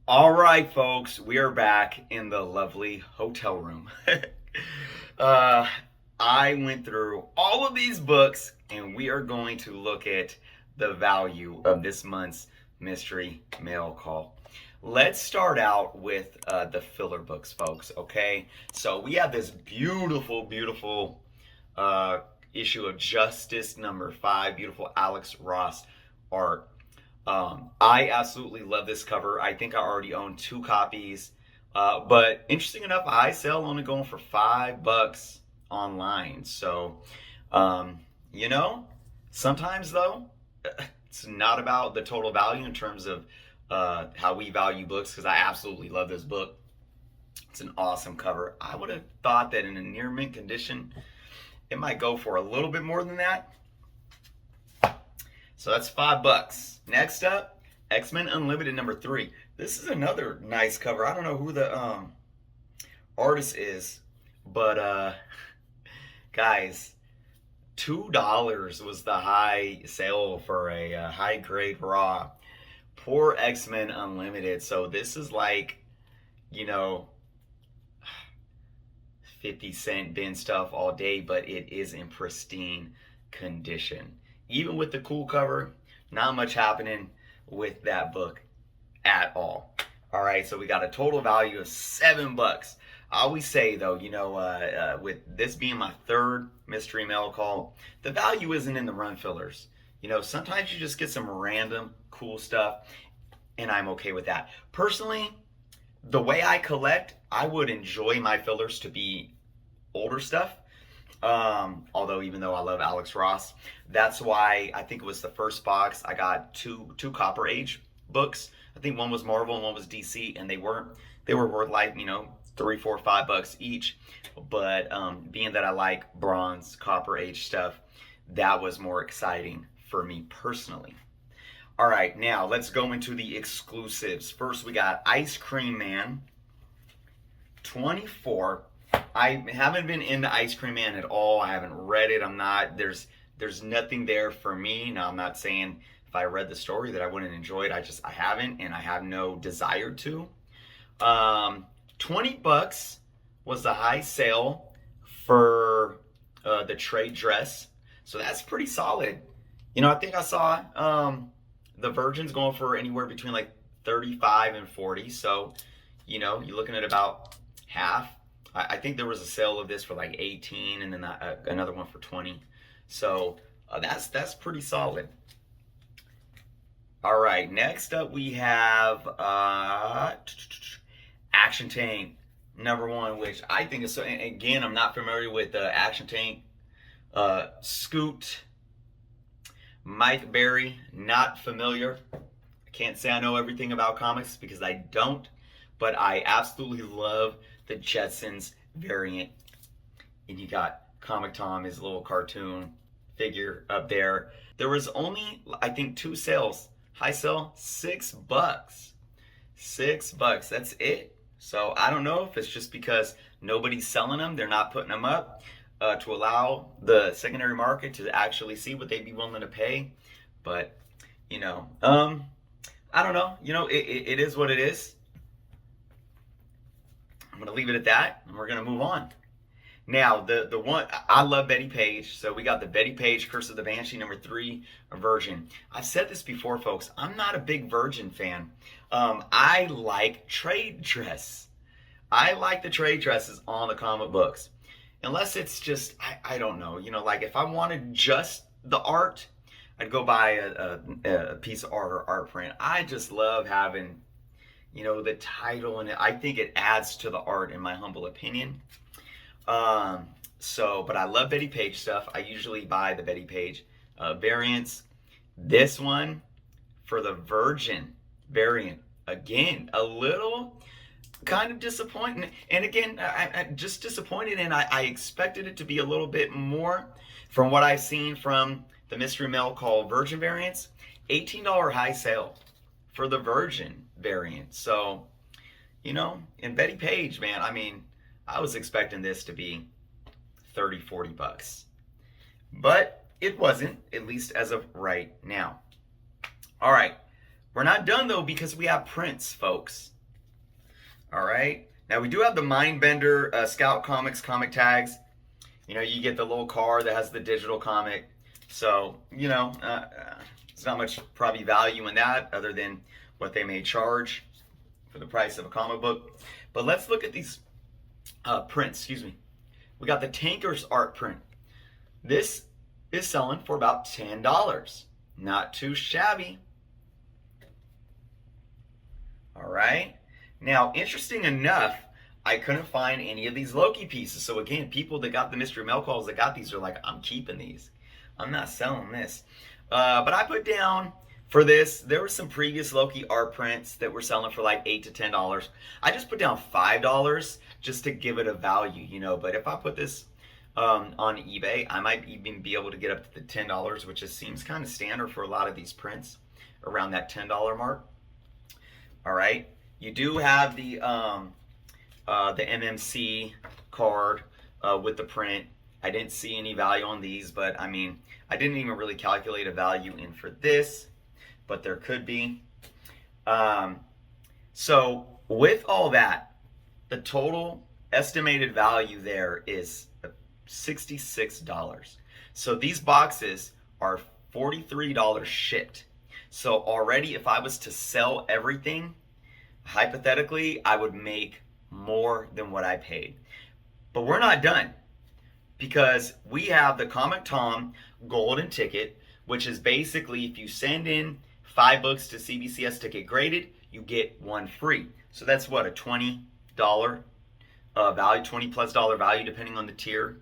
All right, folks, we are back in the lovely hotel room. uh, I went through all of these books, and we are going to look at the value of this month's mystery mail call. Let's start out with the filler books, folks, okay? So we have this beautiful issue of Justice #5, beautiful Alex Ross art. I absolutely love this cover. I think I already own 2 copies. But interesting enough, I sell only going for $5 online. So, you know, sometimes though, it's not about the total value in terms of how we value books, because I absolutely love this book. It's an awesome cover. I would have thought that in a near mint condition, it might go for a little bit more than that. So that's $5. Next up, X-Men Unlimited #3. This is another nice cover. I don't know who the artist is, but guys, $2 was the high sale for a high grade raw. Poor X-Men Unlimited. So this is like, you know, 50-cent bin stuff all day, but it is in pristine condition. Even with the cool cover, not much happening with that book at all. All right, so we got a total value of $7. I always say though, you know, with this being my 3rd mystery mail call, the value isn't in the run fillers. You know, sometimes you just get some random cool stuff, and I'm okay with that. Personally, the way I collect, I would enjoy my fillers to be older stuff. Although even though I love Alex Ross, that's why I think it was the first box I got two Copper Age books. I think one was Marvel and one was DC, and they were worth like, you know, $3, $4, $5 each. But being that I like Bronze, Copper Age stuff, that was more exciting for me personally. All right, now let's go into the exclusives. First, we got Ice Cream Man 24. I haven't been into Ice Cream Man at all. I haven't read it. I'm not, there's nothing there for me. Now, I'm not saying if I read the story that I wouldn't enjoy it. I haven't, and I have no desire to. $20 was the high sale for the trade dress. So that's pretty solid. You know, I think I saw the Virgins going for anywhere between like 35 and 40. So, you know, you're looking at about half. I think there was a sale of this for like 18, and then another one for 20. So that's pretty solid. All right, next up we have Action Tank #1, which I think is so. And again, I'm not familiar with Action Tank. Scoot, Mike Berry, not familiar. I can't say I know everything about comics because I don't, but I absolutely love the Jetsons variant. And you got Comic Tom, his little cartoon figure up there. There was only, I think, 2 sales. High sale, $6. $6, that's it. So I don't know if it's just because nobody's selling them, they're not putting them up to allow the secondary market to actually see what they'd be willing to pay. But, you know, I don't know. You know, it is what it is. I'm going to leave it at that, and we're going to move on. Now, the one, I love Betty Page, so we got the Betty Page Curse of the Banshee #3 Virgin. I've said this before, folks. I'm not a big Virgin fan. I like trade dress. I like the trade dresses on the comic books. Unless it's just, I don't know. You know, like if I wanted just the art, I'd go buy a piece of art or art print. I just love having, you know, the title, and I think it adds to the art, in my humble opinion. But I love Betty Page stuff. I usually buy the Betty Page variants. This one for the Virgin variant, again, a little kind of disappointing. And again, I just disappointed, and I expected it to be a little bit more from what I've seen from the mystery mail call Virgin variants. $18 high sale for the Virgin variant. So, you know, and Betty Page, man, I mean, I was expecting this to be $30, $40. But it wasn't, at least as of right now. All right, we're not done though, because we have prints, folks. All right. Now we do have the Mindbender Scout Comics comic tags. You know, you get the little card that has the digital comic. So, you know, it's not much probably value in that other than what they may charge for the price of a comic book. But let's look at these prints, excuse me. We got the Tankers art print. This is selling for about $10. Not too shabby. All right. Now, interesting enough, I couldn't find any of these Loki pieces. So again, people that got the mystery mail calls that got these are like, I'm keeping these. I'm not selling this. But I put down for this, there were some previous Loki art prints that were selling for like $8 to $10. I just put down $5 just to give it a value, you know. But if I put this on eBay, I might even be able to get up to the $10, which just seems kind of standard for a lot of these prints, around that $10 mark. All right, you do have the MMC card with the print. I didn't see any value on these, but I mean, I didn't even really calculate a value in for this, but there could be. So with all that, the total estimated value there is $66. So these boxes are $43 shipped. So already if I was to sell everything, hypothetically, I would make more than what I paid. But we're not done, because we have the Comic Tom golden ticket, which is basically if you send in 5 books to CBCS to get graded, you get 1 free. So that's what, a $20 value, $20+ value depending on the tier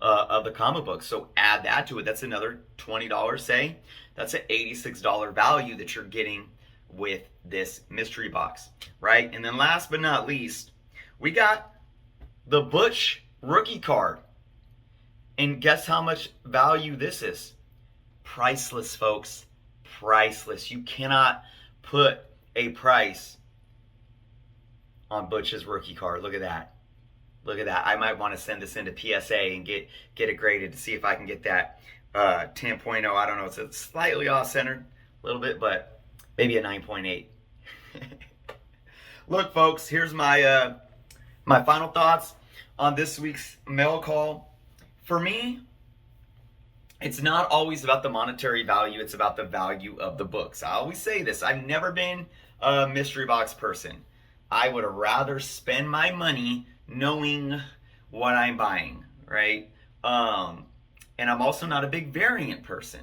of the comic book. So add that to it. That's another $20, say. That's an $86 value that you're getting with this mystery box, right? And then last but not least, we got the Butch rookie card. And guess how much value this is? Priceless, folks. Priceless. You cannot put a price on Butch's rookie card. Look at that. Look at that. I might want to send this into PSA and get it graded to see if I can get that 10.0. I don't know. It's slightly off-centered a little bit, but maybe a 9.8. Look, folks, here's my my final thoughts on this week's mail call. For me, it's not always about the monetary value. It's about the value of the books. I always say this. I've never been a mystery box person. I would rather spend my money knowing what I'm buying, right? And I'm also not a big variant person.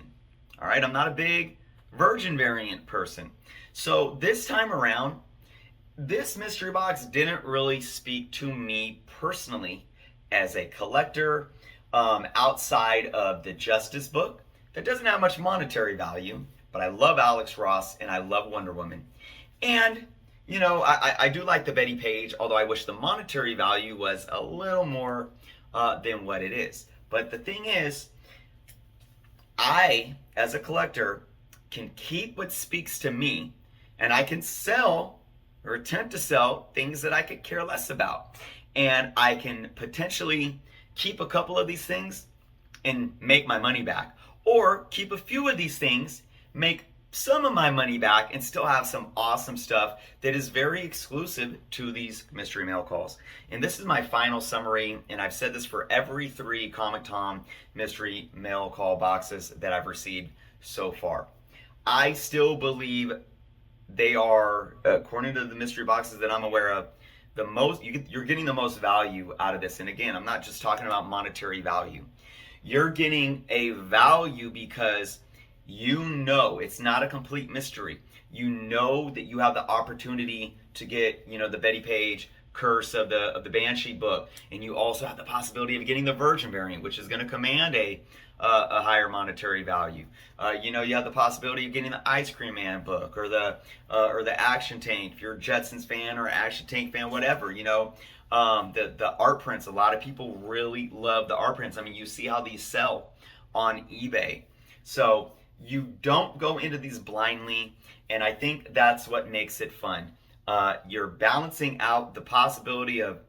All right, I'm not a big virgin variant person. So this time around, this mystery box didn't really speak to me personally as a collector, outside of the Justice book that doesn't have much monetary value, but I love Alex Ross and I love Wonder Woman. And you know, I do like the Betty Page, although I wish the monetary value was a little more than what it is. But the thing is, I, as a collector, can keep what speaks to me, and I can sell or attempt to sell things that I could care less about. And I can potentially keep a couple of these things and make my money back. Or keep a few of these things, make some of my money back, and still have some awesome stuff that is very exclusive to these mystery mail calls. And this is my final summary, and I've said this for every 3 Comic Tom mystery mail call boxes that I've received so far. I still believe they are, according to the mystery boxes that I'm aware of, the most you're getting the most value out of this. And again, I'm not just talking about monetary value. You're getting a value because you know it's not a complete mystery. You know that you have the opportunity to get, you know, the Betty Page Curse of the Banshee book, and you also have the possibility of getting the Virgin variant, which is going to command a higher monetary value. You know, you have the possibility of getting the Ice Cream Man book, or the Action Tank if you're a Jetsons fan or an Action Tank fan, whatever. You know, the art prints. A lot of people really love the art prints. I mean, you see how these sell on eBay. So you don't go into these blindly, and I think that's what makes it fun. You're balancing out the possibility of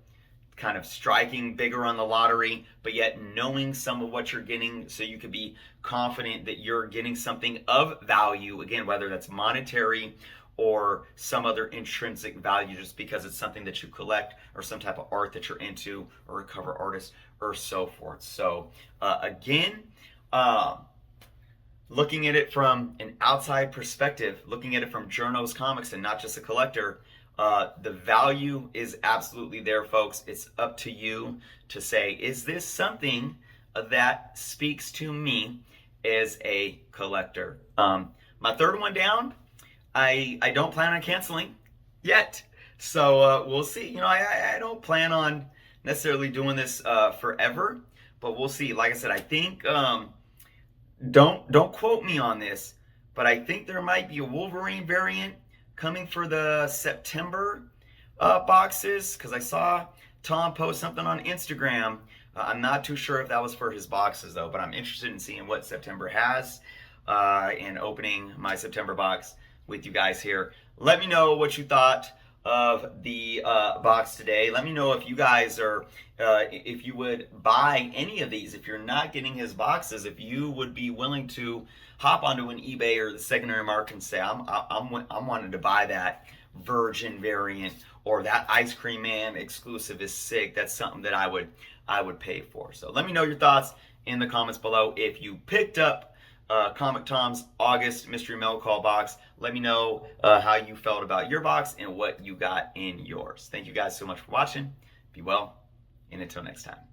kind of striking bigger on the lottery, but yet knowing some of what you're getting, so you could be confident that you're getting something of value, again, whether that's monetary or some other intrinsic value just because it's something that you collect or some type of art that you're into or a cover artist or so forth. So again, looking at it from an outside perspective, looking at it from journos comics and not just a collector, the value is absolutely there, folks. It's up to you to say, is this something that speaks to me as a collector? My third one down, I don't plan on canceling yet. So we'll see. You know, I don't plan on necessarily doing this forever, but we'll see. Like I said, I think, don't quote me on this, but I think there might be a Wolverine variant coming for the September boxes, because I saw Tom post something on Instagram. I'm not too sure if that was for his boxes though, but I'm interested in seeing what September has and opening my September box with you guys here. Let me know what you thought of the box today. Let me know if you guys are, if you would buy any of these. If you're not getting his boxes, if you would be willing to hop onto an eBay or the secondary market and say, I'm wanting to buy that Virgin variant, or that Ice Cream Man exclusive is sick. That's something that I would pay for. So let me know your thoughts in the comments below. If you picked up Comic Tom's August Mystery Mail Call box, let me know how you felt about your box and what you got in yours. Thank you guys so much for watching. Be well, and until next time.